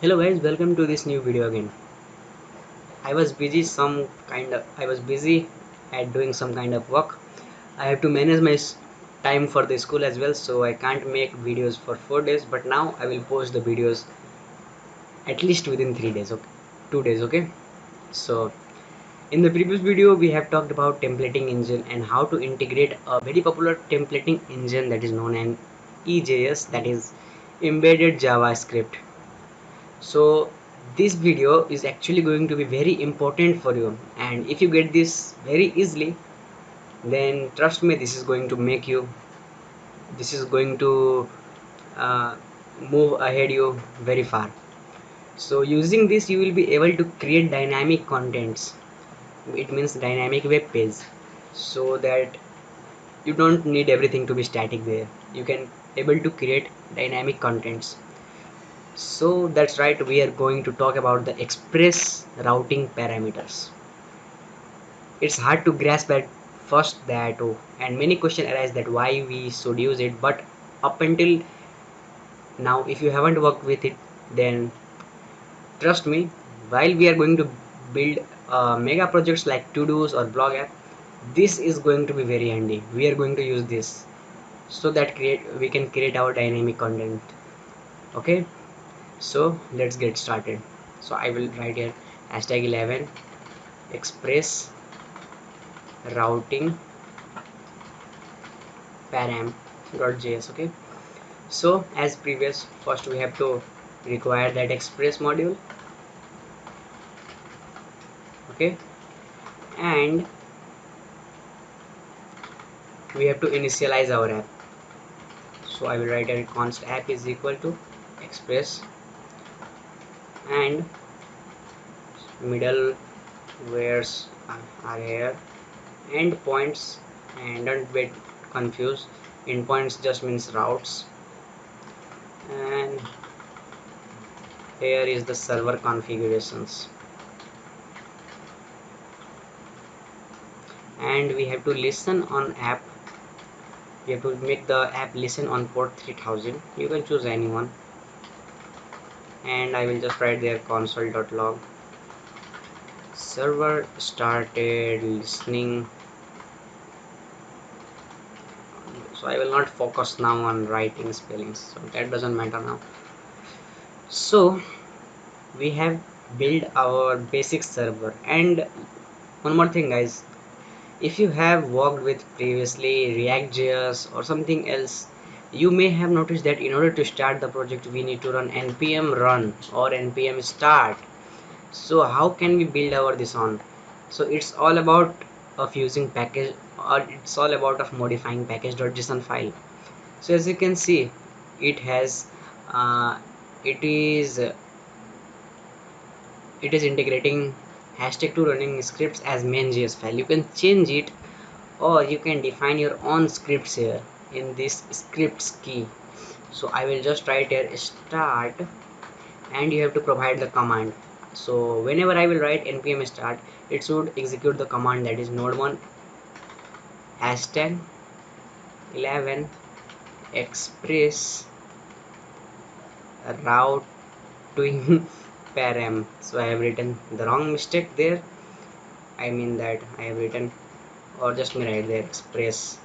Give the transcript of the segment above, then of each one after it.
Hello guys, welcome to this new video again. I was busy at doing some kind of work. I have to manage my time for the school as well, so I can't make videos for 4 days, but now I will post the videos at least within 3 days, okay? 2 days, okay? So in the previous video we have talked about templating engine and how to integrate a very popular templating engine that is known as EJS, that is embedded JavaScript. So this video is actually going to be very important for you, and if you get this very easily, then trust me, this is going to uh, move ahead you very far. So using this you will be able to create dynamic contents. It means dynamic web page, so that you don't need everything to be static there. You can able to create dynamic contents. So that's right, we are going to talk about the express routing parameters. It's hard to grasp at first that, oh, and many questions arise that why we should use it, but up until now if you haven't worked with it, then trust me, while we are going to build mega projects like to-dos or blog app, this is going to be very handy. We are going to use this so that we can create our dynamic content. Okay, so let's get started. So I will write here hashtag 11 express routing param.js. Okay, so as previous, first we have to require that express module. Okay, and we have to initialize our app. So I will write a const app is equal to express, and middlewares are here, endpoints, and don't get confused, endpoints just means routes, and here is the server configurations, and we have to listen on app. We have to make the app listen on port 3000. You can choose anyone, and I will just write there console.log server started listening. So I will not focus now on writing spellings, so that doesn't matter now. So we have built our basic server. And one more thing guys, if you have worked with previously React.js or something else, you may have noticed that in order to start the project we need to run npm run or npm start. So how can we build our this on? So it's all about of using package, or it's all about of modifying package.json file. So as you can see, it has uh, it is uh, it is integrating hashtag to running scripts as main.js file. You can change it, or you can define your own scripts here in this scripts key. So I will just write here start, and you have to provide the command. So whenever I will write npm start, it should execute the command, that is node1 hashtag 11 express routing param. So I have written the wrong mistake there. I mean that I have written, or just me write there express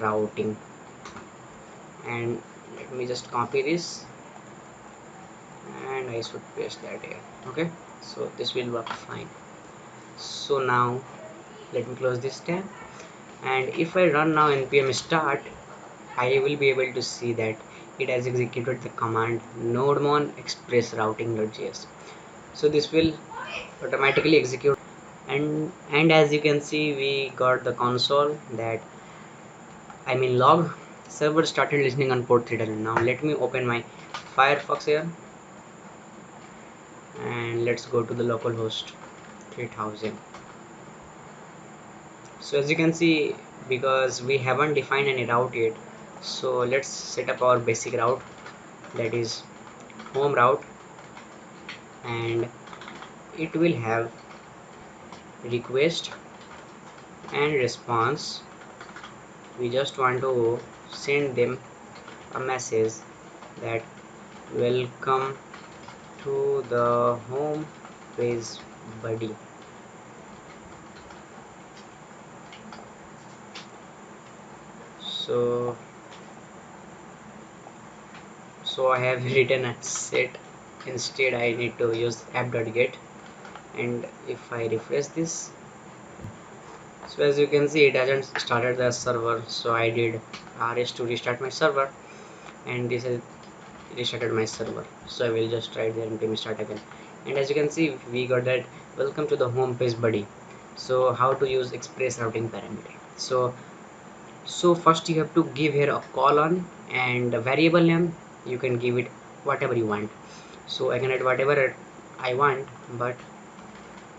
routing, and let me just copy this, and I should paste that here. Okay, so this will work fine. So now let me close this tab, and if I run now npm start, I will be able to see that it has executed the command nodemon express routing.js. So this will automatically execute, and as you can see we got the console that, I mean log, server started listening on port 3000. Now let me open my Firefox here, and let's go to the localhost 3000. So as you can see, because we haven't defined any route yet, so let's set up our basic route, that is home route, and it will have request and response. We just want to send them a message that welcome to the home page buddy. So I have written a set. Instead I need to use app.get, and if I refresh this, so as you can see it hasn't started the server, so I did rs to restart my server, and this is restarted my server. So I will just try there and let me start again, and as you can see we got that welcome to the home page buddy. So how to use express routing parameter. So first you have to give here a colon and a variable name. You can give it whatever you want, so I can write whatever I want, but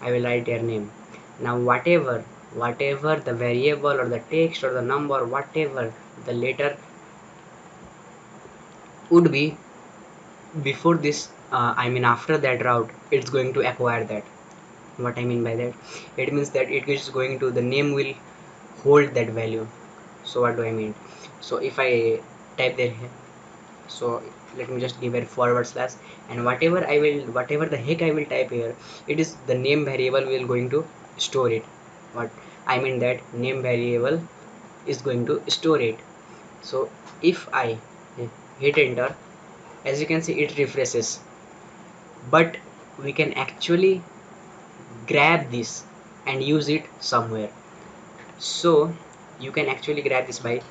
I will write their name. Now whatever the variable or the text or the number, whatever the letter would be before this, I mean after that route, it's going to acquire that. What I mean by that, it means that it is going to, the name will hold that value. So what do I mean? So if I type there, so let me just give a forward slash, and whatever the heck I will type here, it is the name variable will going to store it. What I mean that name variable is going to store it. So if I hit enter, as you can see it refreshes, but we can actually grab this and use it somewhere. So you can actually grab this by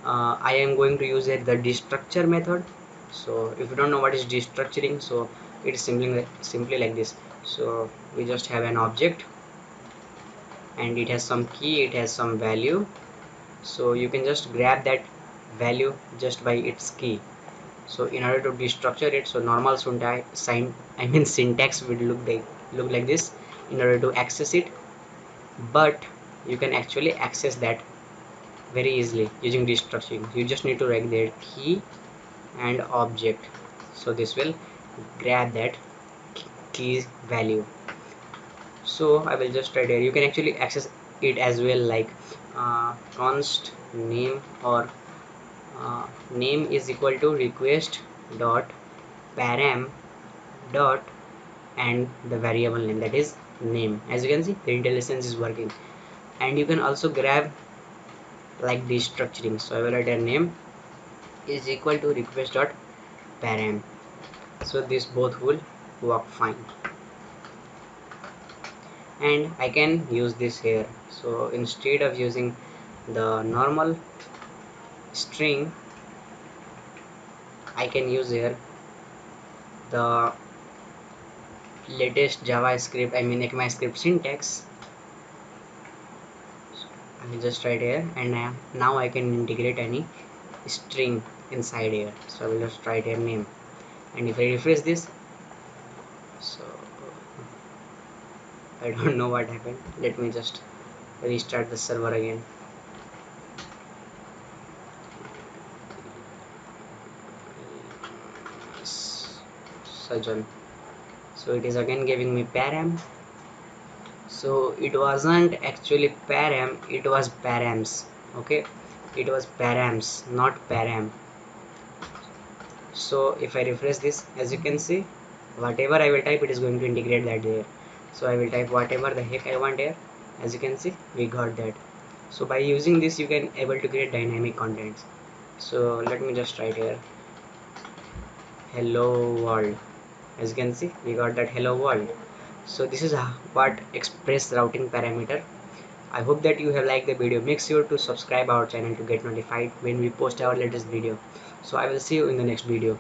I am going to use it the destructure method. So if you don't know what is destructuring, so it is simply like this. So we just have an object and it has some key, it has some value, so you can just grab that value just by its key. So in order to destructure it, so normal syntax would look like this in order to access it, but you can actually access that very easily using destructuring. You just need to write their key and object, so this will grab that key value. So I will just write here, you can actually access it as well, like const name, or name is equal to request dot param dot and the variable name, that is name. As you can see the IntelliSense is working, and you can also grab like destructuring. So I will write a name is equal to request dot param, so this both will work fine, and I can use this here. So instead of using the normal string, I can use here the latest JavaScript, I mean ECMAScript syntax. So I will just write here, and now I can integrate any string inside here. So I will just write here name, and if I refresh this, so I don't know what happened. Let me just restart the server again. Sajan. So it is again giving me param. So it wasn't actually param, it was params. Okay, it was params, not param. So if I refresh this, as you can see whatever I will type, it is going to integrate that there. So I will type whatever the heck I want here. As you can see we got that. So by using this you can able to create dynamic contents. So let me just write here hello world. As you can see we got that hello world. So this is what express routing parameter. I hope that you have liked the video. Make sure to subscribe our channel to get notified when we post our latest video. So I will see you in the next video.